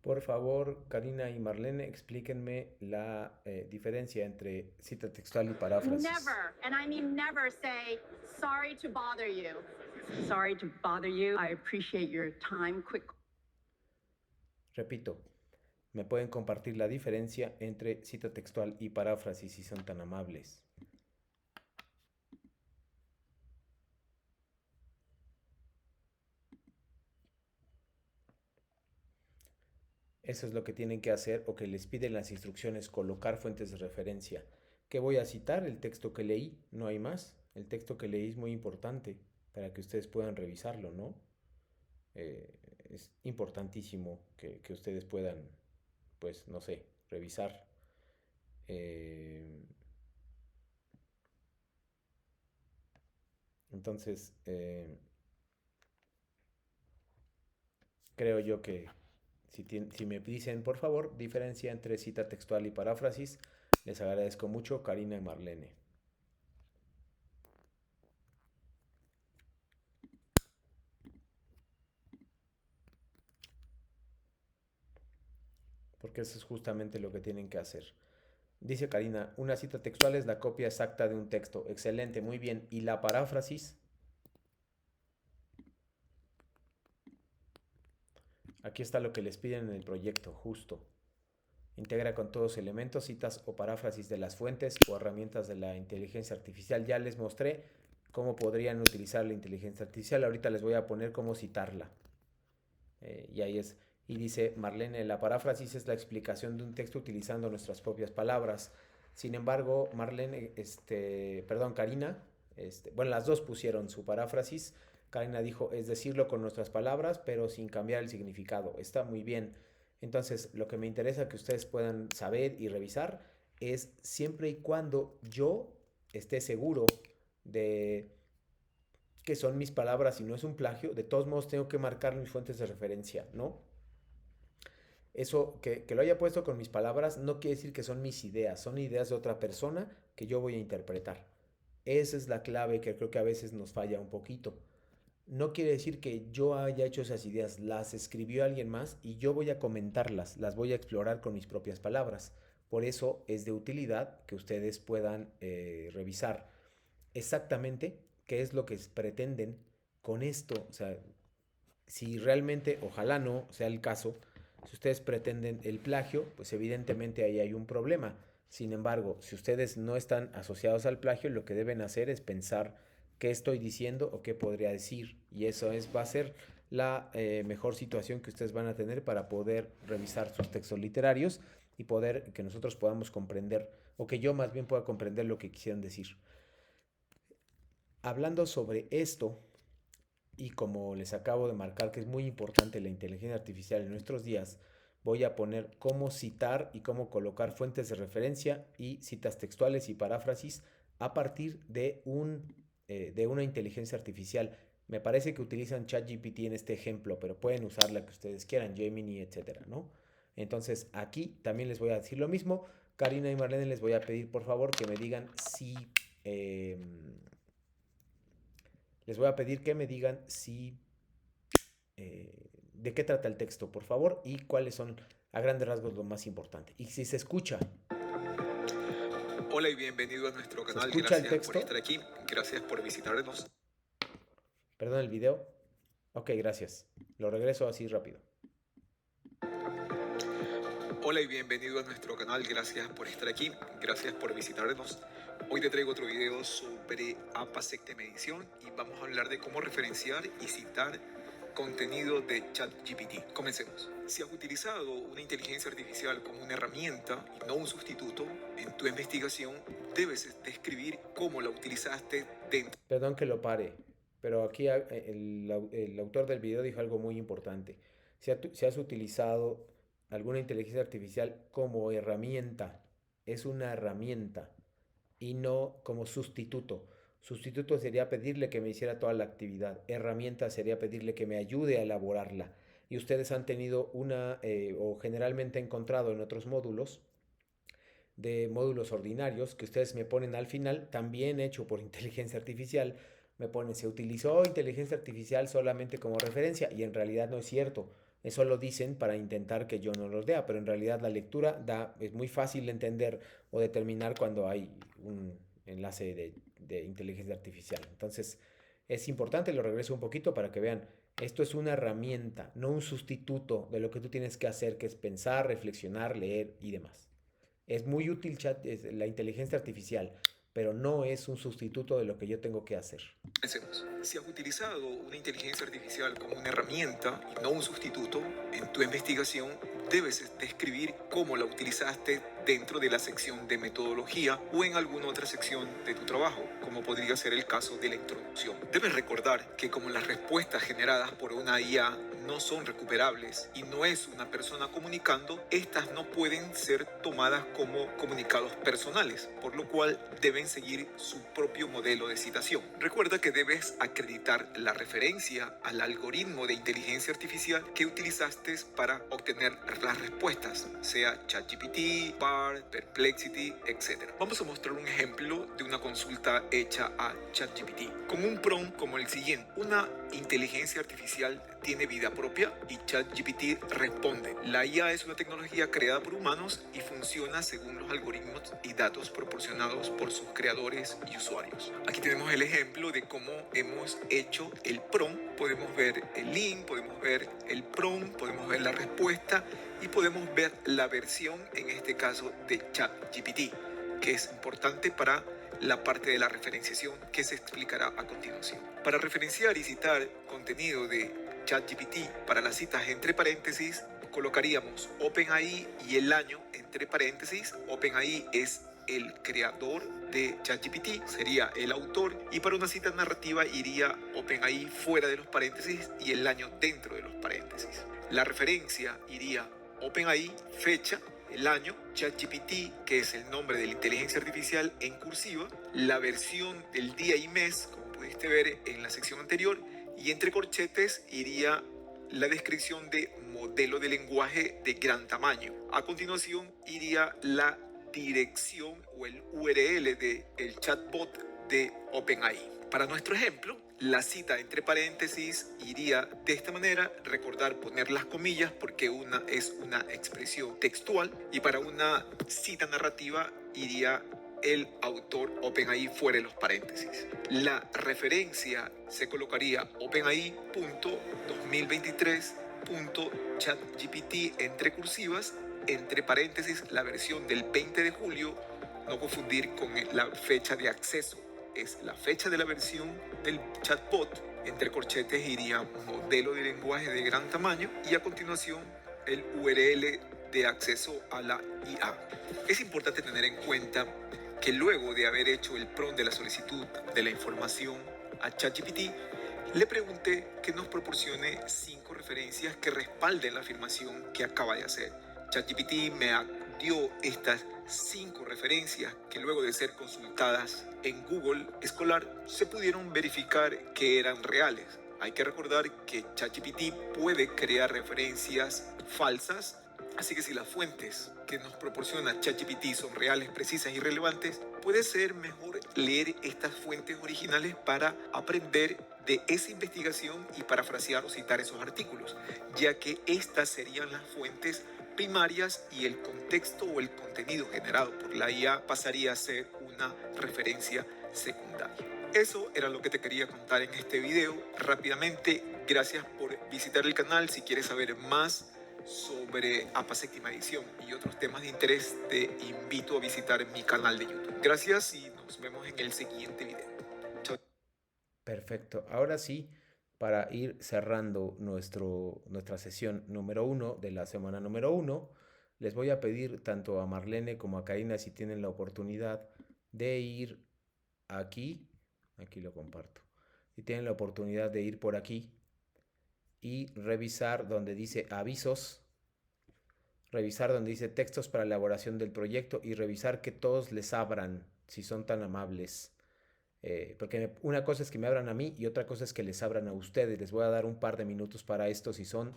Speaker 1: Por favor, Karina y Marlene, explíquenme la diferencia entre cita textual y paráfrasis.
Speaker 3: Never, and I mean never, say, sorry to bother you. Sorry to bother you. I appreciate your time. Quick.
Speaker 1: Repito, ¿me pueden compartir la diferencia entre cita textual y paráfrasis si son tan amables? Eso es lo que tienen que hacer o que les piden las instrucciones, colocar fuentes de referencia. ¿Qué voy a citar? El texto que leí, no hay más. El texto que leí es muy importante para que ustedes puedan revisarlo, ¿no? Eh, es importantísimo que ustedes puedan, pues, no sé, revisar. Eh, entonces, creo yo que si me dicen, por favor, diferencia entre cita textual y paráfrasis, les agradezco mucho, Karina y Marlene. Porque eso es justamente lo que tienen que hacer. Dice Karina, una cita textual es la copia exacta de un texto. Excelente, muy bien. ¿Y la paráfrasis? Aquí está lo que les piden en el proyecto, justo. Integra con todos elementos, citas o paráfrasis de las fuentes o herramientas de la inteligencia artificial. Ya les mostré cómo podrían utilizar la inteligencia artificial. Ahorita les voy a poner cómo citarla. Y ahí es. Y dice Marlene, la paráfrasis es la explicación de un texto utilizando nuestras propias palabras. Sin embargo, Marlene, perdón, Karina, bueno, las dos pusieron su paráfrasis. Karina dijo, es decirlo con nuestras palabras, pero sin cambiar el significado. Está muy bien. Entonces, lo que me interesa que ustedes puedan saber y revisar es siempre y cuando yo esté seguro de que son mis palabras y no es un plagio, de todos modos tengo que marcar mis fuentes de referencia, ¿no? Eso que lo haya puesto con mis palabras no quiere decir que son mis ideas, son ideas de otra persona que yo voy a interpretar. Esa es la clave que creo que a veces nos falla un poquito. No quiere decir que yo haya hecho esas ideas, las escribió alguien más y yo voy a comentarlas, las voy a explorar con mis propias palabras. Por eso es de utilidad que ustedes puedan revisar exactamente qué es lo que pretenden con esto. O sea, si realmente, ojalá no sea el caso, si ustedes pretenden el plagio, pues evidentemente ahí hay un problema. Sin embargo, si ustedes no están asociados al plagio, lo que deben hacer es pensar qué estoy diciendo o qué podría decir. Y eso va a ser la mejor situación que ustedes van a tener para poder revisar sus textos literarios y poder que nosotros podamos comprender, o que yo más bien pueda comprender lo que quisieran decir. Hablando sobre esto, y como les acabo de marcar que es muy importante la inteligencia artificial en nuestros días, voy a poner cómo citar y cómo colocar fuentes de referencia y citas textuales y paráfrasis a partir de una inteligencia artificial. Me parece que utilizan ChatGPT en este ejemplo, pero pueden usar la que ustedes quieran, Gemini, etcétera, ¿no? Entonces aquí también les voy a decir lo mismo. Karina y Marlene, les voy a pedir por favor que me digan si eh, les voy a pedir que me digan si de qué trata el texto, por favor, y cuáles son a grandes rasgos lo más importante. Y si se escucha.
Speaker 4: Hola y bienvenido a nuestro canal.
Speaker 1: ¿Se escucha el
Speaker 4: Gracias por
Speaker 1: texto?
Speaker 4: estar aquí. Gracias por visitarnos.
Speaker 1: Perdón, el video. Ok, gracias. Lo regreso así rápido.
Speaker 4: Hola y bienvenido a nuestro canal. Gracias por estar aquí. Gracias por visitarnos. Hoy te traigo otro video sobre APA-Sectem Edición y vamos a hablar de cómo referenciar y citar contenido de ChatGPT. Comencemos. Si has utilizado una inteligencia artificial como una herramienta y no un sustituto en tu investigación, debes describir cómo la utilizaste dentro.
Speaker 1: Perdón que lo pare, pero aquí el autor del video dijo algo muy importante. Si has utilizado alguna inteligencia artificial como herramienta, es una herramienta y no como sustituto. Sustituto sería pedirle que me hiciera toda la actividad. Herramienta sería pedirle que me ayude a elaborarla. Y ustedes han tenido o generalmente he encontrado en otros módulos, de módulos ordinarios que ustedes me ponen al final, también hecho por inteligencia artificial, me ponen, se utilizó inteligencia artificial solamente como referencia y en realidad no es cierto. Eso lo dicen para intentar que yo no los lea, pero en realidad la lectura es muy fácil de entender o determinar cuando hay un enlace de inteligencia artificial. Entonces es importante, lo regreso un poquito para que vean, esto es una herramienta, no un sustituto de lo que tú tienes que hacer, que es pensar, reflexionar, leer y demás. Es muy útil la inteligencia artificial, pero no es un sustituto de lo que yo tengo que hacer.
Speaker 4: Pensemos, si has utilizado una inteligencia artificial como una herramienta y no un sustituto en tu investigación, debes describir cómo la utilizaste dentro de la sección de metodología o en alguna otra sección de tu trabajo, como podría ser el caso de la introducción. Debes recordar que como las respuestas generadas por una IA no son recuperables y no es una persona comunicando, estas no pueden ser tomadas como comunicados personales, por lo cual deben seguir su propio modelo de citación. Recuerda que debes acreditar la referencia al algoritmo de inteligencia artificial que utilizaste para obtener las respuestas, sea ChatGPT, BARD, Perplexity, etc. Vamos a mostrar un ejemplo de una consulta hecha a ChatGPT con un prompt como el siguiente: una inteligencia artificial tiene vida propia, y ChatGPT responde: la IA es una tecnología creada por humanos y funciona según los algoritmos y datos proporcionados por sus creadores y usuarios. Aquí tenemos el ejemplo de cómo hemos hecho el prompt. Podemos ver el link, podemos ver el prompt, podemos ver la respuesta y podemos ver la versión, en este caso, de ChatGPT, que es importante para la parte de la referenciación que se explicará a continuación. Para referenciar y citar contenido de ChatGPT para las citas entre paréntesis, colocaríamos OpenAI y el año entre paréntesis. OpenAI es el creador de ChatGPT, sería el autor, y para una cita narrativa iría OpenAI fuera de los paréntesis y el año dentro de los paréntesis. La referencia iría OpenAI, fecha, el año, ChatGPT, que es el nombre de la inteligencia artificial en cursiva, la versión del día y mes, como pudiste ver en la sección anterior, y entre corchetes iría la descripción de modelo de lenguaje de gran tamaño. A continuación iría la dirección o el URL del chatbot de OpenAI. Para nuestro ejemplo, la cita entre paréntesis iría de esta manera, recordar poner las comillas porque una es una expresión textual, y para una cita narrativa iría el autor OpenAI fuera de los paréntesis. La referencia se colocaría OpenAI.2023.ChatGPT entre cursivas, entre paréntesis la versión del 20 de julio, no confundir con la fecha de acceso, es la fecha de la versión del chatbot, entre corchetes iría modelo de lenguaje de gran tamaño y a continuación el URL de acceso a la IA. Es importante tener en cuenta que luego de haber hecho el prompt de la solicitud de la información a ChatGPT, le pregunté que nos proporcione 5 referencias que respalden la afirmación que acaba de hacer. ChatGPT me dio estas 5 referencias que luego de ser consultadas en Google Scholar se pudieron verificar que eran reales. Hay que recordar que ChatGPT puede crear referencias falsas, así que si las fuentes que nos proporciona ChatGPT son reales, precisas y relevantes, puede ser mejor leer estas fuentes originales para aprender de esa investigación y parafrasear o citar esos artículos, ya que estas serían las fuentes primarias y el contexto o el contenido generado por la IA pasaría a ser una referencia secundaria. Eso era lo que te quería contar en este video. Rápidamente, gracias por visitar el canal. Si quieres saber más sobre APA séptima edición y otros temas de interés, te invito a visitar mi canal de YouTube. Gracias y nos vemos en el siguiente video. Chao.
Speaker 1: Perfecto. Ahora sí, para ir cerrando nuestra sesión número 1 de la semana número 1, les voy a pedir tanto a Marlene como a Karina, si tienen la oportunidad de ir aquí lo comparto, si tienen la oportunidad de ir por aquí y revisar donde dice avisos, revisar donde dice textos para elaboración del proyecto y revisar que todos les abran, si son tan amables. Porque una cosa es que me abran a mí y otra cosa es que les abran a ustedes. Les voy a dar un par de minutos para esto si son...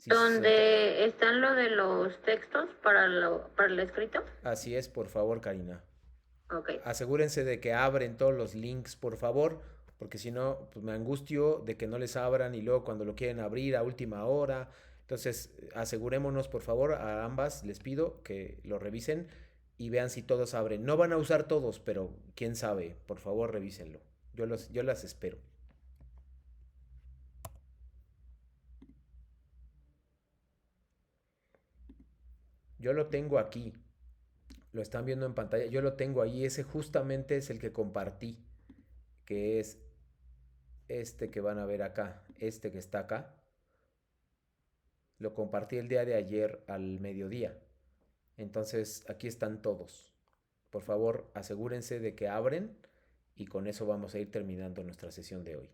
Speaker 5: ¿Dónde están lo de los textos para el escrito?
Speaker 1: Así es, por favor, Karina.
Speaker 5: Ok.
Speaker 1: Asegúrense de que abren todos los links, por favor, porque si no, pues me angustio de que no les abran y luego cuando lo quieren abrir a última hora. Entonces, asegurémonos, por favor, a ambas les pido que lo revisen y vean si todos abren. No van a usar todos, pero quién sabe, por favor, revísenlo. Yo las espero. Yo lo tengo aquí. Lo están viendo en pantalla. Yo lo tengo ahí. Ese justamente es el que compartí, que es este que van a ver acá, este que está acá. Lo compartí el día de ayer al mediodía. Entonces, aquí están todos. Por favor, asegúrense de que abren y con eso vamos a ir terminando nuestra sesión de hoy.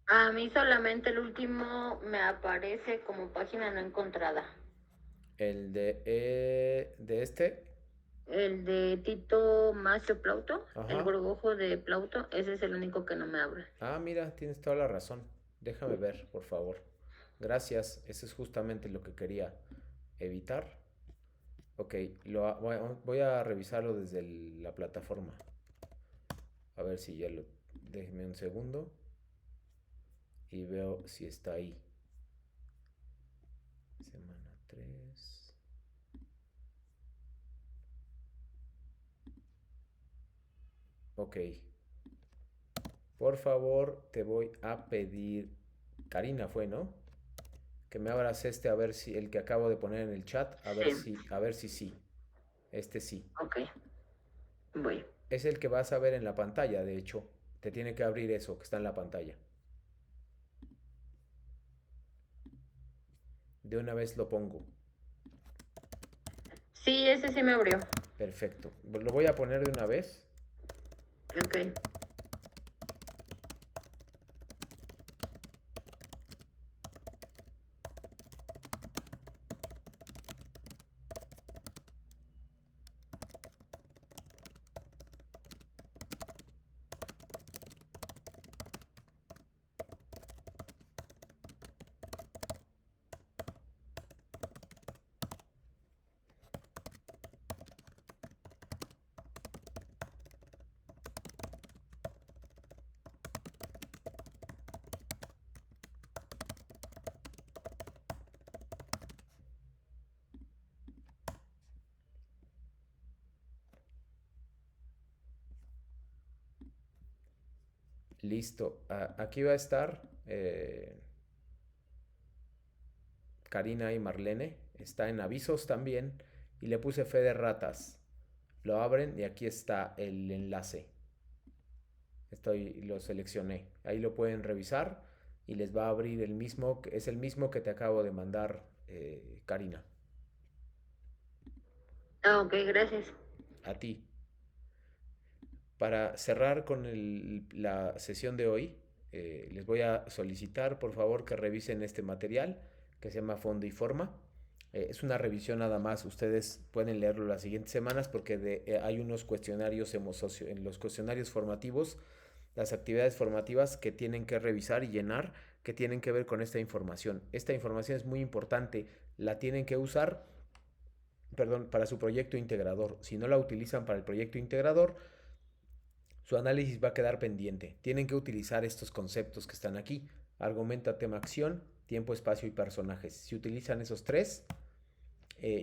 Speaker 5: A mí solamente el último me aparece como página no encontrada.
Speaker 1: El de este.
Speaker 5: El de Tito Macio Plauto,
Speaker 1: Ajá.
Speaker 5: El Gorgojo de Plauto, ese es el único que no me abre.
Speaker 1: Ah, mira, tienes toda la razón. Déjame ver, por favor. Gracias, eso es justamente lo que quería evitar. Ok, voy a revisarlo desde la plataforma. A ver si ya lo... Déjeme un segundo. Y veo si está ahí. Semana 3. Ok. Por favor, te voy a pedir... Karina fue, ¿no? Que me abras a ver si el que acabo de poner en el chat, a ver si sí. Este sí.
Speaker 5: Ok, voy.
Speaker 1: Es el que vas a ver en la pantalla, de hecho. Te tiene que abrir eso que está en la pantalla. De una vez lo pongo.
Speaker 5: Sí, ese sí me abrió.
Speaker 1: Perfecto. Lo voy a poner de una vez.
Speaker 5: Ok.
Speaker 1: Listo. Aquí va a estar Karina y Marlene. Está en avisos también. Y le puse fe de ratas. Lo abren y aquí está el enlace. Lo seleccioné. Ahí lo pueden revisar y les va a abrir el mismo, es el mismo que te acabo de mandar, Karina.
Speaker 5: Ah, ok, gracias.
Speaker 1: A ti. Para cerrar con la sesión de hoy, les voy a solicitar por favor que revisen este material que se llama Fondo y Forma. Es una revisión nada más, ustedes pueden leerlo las siguientes semanas porque hay unos cuestionarios en los cuestionarios formativos, las actividades formativas que tienen que revisar y llenar, que tienen que ver con esta información. Esta información es muy importante, la tienen que usar, perdón, para su proyecto integrador. Si no la utilizan para el proyecto integrador, su análisis va a quedar pendiente. Tienen que utilizar estos conceptos que están aquí. Argumenta, tema, acción, tiempo, espacio y personajes. Si utilizan esos tres,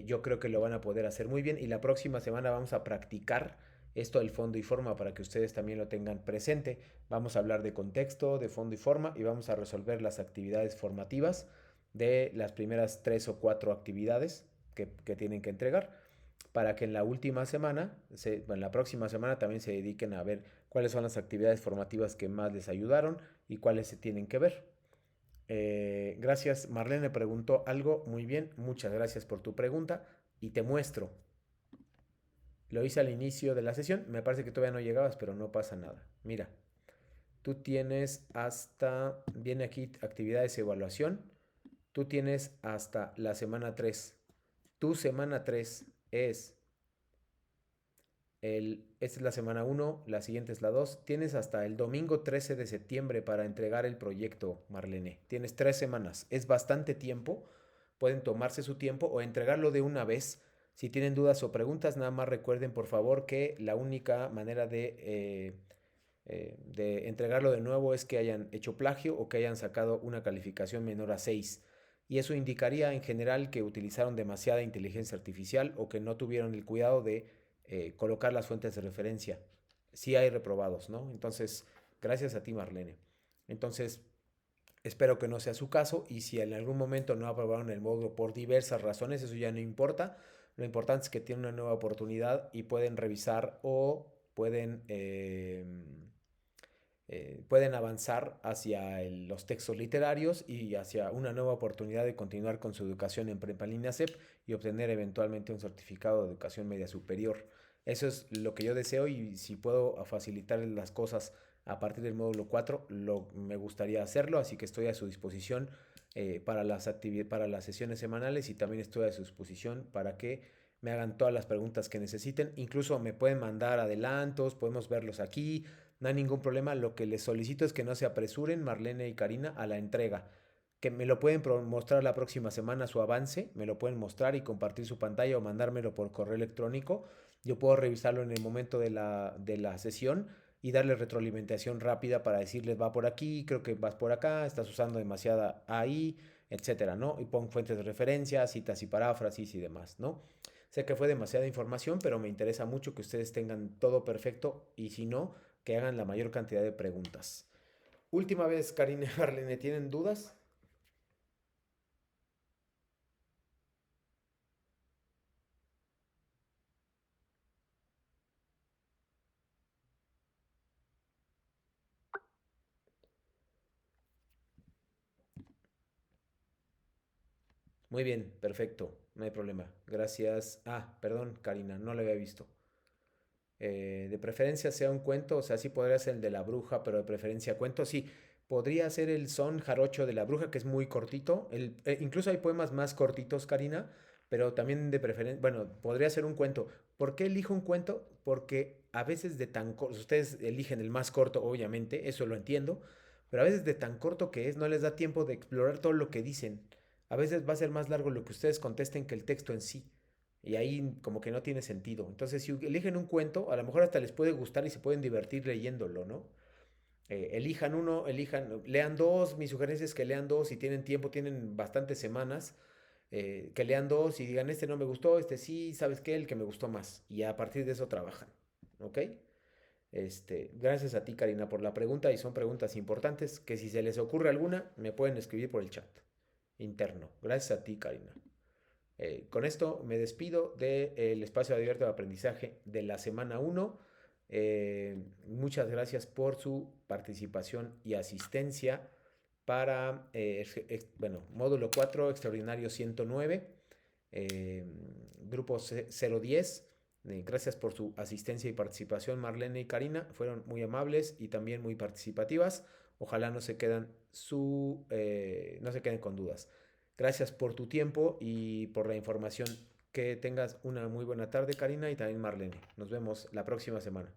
Speaker 1: yo creo que lo van a poder hacer muy bien. Y la próxima semana vamos a practicar esto del fondo y forma para que ustedes también lo tengan presente. Vamos a hablar de contexto, de fondo y forma y vamos a resolver las actividades formativas de las primeras 3 o 4 actividades que tienen que entregar para que en la última semana, en la próxima semana también se dediquen a ver cuáles son las actividades formativas que más les ayudaron y cuáles se tienen que ver. Gracias, Marlene preguntó algo muy bien, muchas gracias por tu pregunta y te muestro. Lo hice al inicio de la sesión, me parece que todavía no llegabas, pero no pasa nada. Mira, tú tienes viene aquí actividades de evaluación, tú tienes hasta la semana 3. Tu semana 3 es esta es la semana 1, la siguiente es la 2. Tienes hasta el domingo 13 de septiembre para entregar el proyecto, Marlene. Tienes 3 semanas. Es bastante tiempo. Pueden tomarse su tiempo o entregarlo de una vez. Si tienen dudas o preguntas, nada más recuerden por favor que la única manera de entregarlo de nuevo es que hayan hecho plagio o que hayan sacado una calificación menor a 6. Y eso indicaría en general que utilizaron demasiada inteligencia artificial o que no tuvieron el cuidado de colocar las fuentes de referencia. Sí hay reprobados, ¿no? Entonces, gracias a ti, Marlene. Entonces, espero que no sea su caso y si en algún momento no aprobaron el módulo por diversas razones, eso ya no importa. Lo importante es que tienen una nueva oportunidad y pueden revisar o pueden avanzar hacia los textos literarios y hacia una nueva oportunidad de continuar con su educación en Prepa Línea CEP y obtener eventualmente un certificado de educación media superior. Eso es lo que yo deseo y si puedo facilitarles las cosas a partir del módulo 4, me gustaría hacerlo, así que estoy a su disposición para para las sesiones semanales y también estoy a su disposición para que me hagan todas las preguntas que necesiten. Incluso me pueden mandar adelantos, podemos verlos aquí, no hay ningún problema. Lo que les solicito es que no se apresuren, Marlene y Karina, a la entrega. Que me lo pueden mostrar la próxima semana su avance, me lo pueden mostrar y compartir su pantalla o mandármelo por correo electrónico. Yo puedo revisarlo en el momento de la sesión y darle retroalimentación rápida para decirles va por aquí, creo que vas por acá, estás usando demasiada AI, etcétera, ¿no? Y pongo fuentes de referencia, citas y paráfrasis y demás, ¿no? Sé que fue demasiada información, pero me interesa mucho que ustedes tengan todo perfecto y si no, que hagan la mayor cantidad de preguntas. Última vez, Karina y Marlene, ¿tienen dudas? Muy bien, perfecto, no hay problema. Gracias. Ah, perdón, Karina, no lo había visto. De preferencia sea un cuento, o sea, sí podría ser el de la bruja, pero de preferencia cuento, sí. Podría ser el son jarocho de la bruja, que es muy cortito. Incluso hay poemas más cortitos, Karina, pero también de preferencia, bueno, podría ser un cuento. ¿Por qué elijo un cuento? Porque a veces de tan corto, ustedes eligen el más corto, obviamente, eso lo entiendo, pero a veces de tan corto que es, no les da tiempo de explorar todo lo que dicen. A veces va a ser más largo lo que ustedes contesten que el texto en sí. Y ahí como que no tiene sentido. Entonces, si eligen un cuento, a lo mejor hasta les puede gustar y se pueden divertir leyéndolo, ¿no? Elijan uno, lean dos. Mi sugerencia es que lean dos si tienen tiempo, tienen bastantes semanas. Que lean dos y digan, este no me gustó, este sí, ¿sabes qué? El que me gustó más. Y a partir de eso trabajan, ¿ok? Gracias a ti, Karina, por la pregunta y son preguntas importantes que si se les ocurre alguna, me pueden escribir por el chat interno. Gracias a ti, Karina. Con esto me despido del espacio abierto de aprendizaje de la semana 1. Muchas gracias por su participación y asistencia para, bueno, módulo 4, extraordinario 109, eh, grupo 010. Gracias por su asistencia y participación, Marlene y Karina. Fueron muy amables y también muy participativas. Ojalá no se queden con dudas. Gracias por tu tiempo y por la información. Que tengas una muy buena tarde, Karina, y también Marlene. Nos vemos la próxima semana.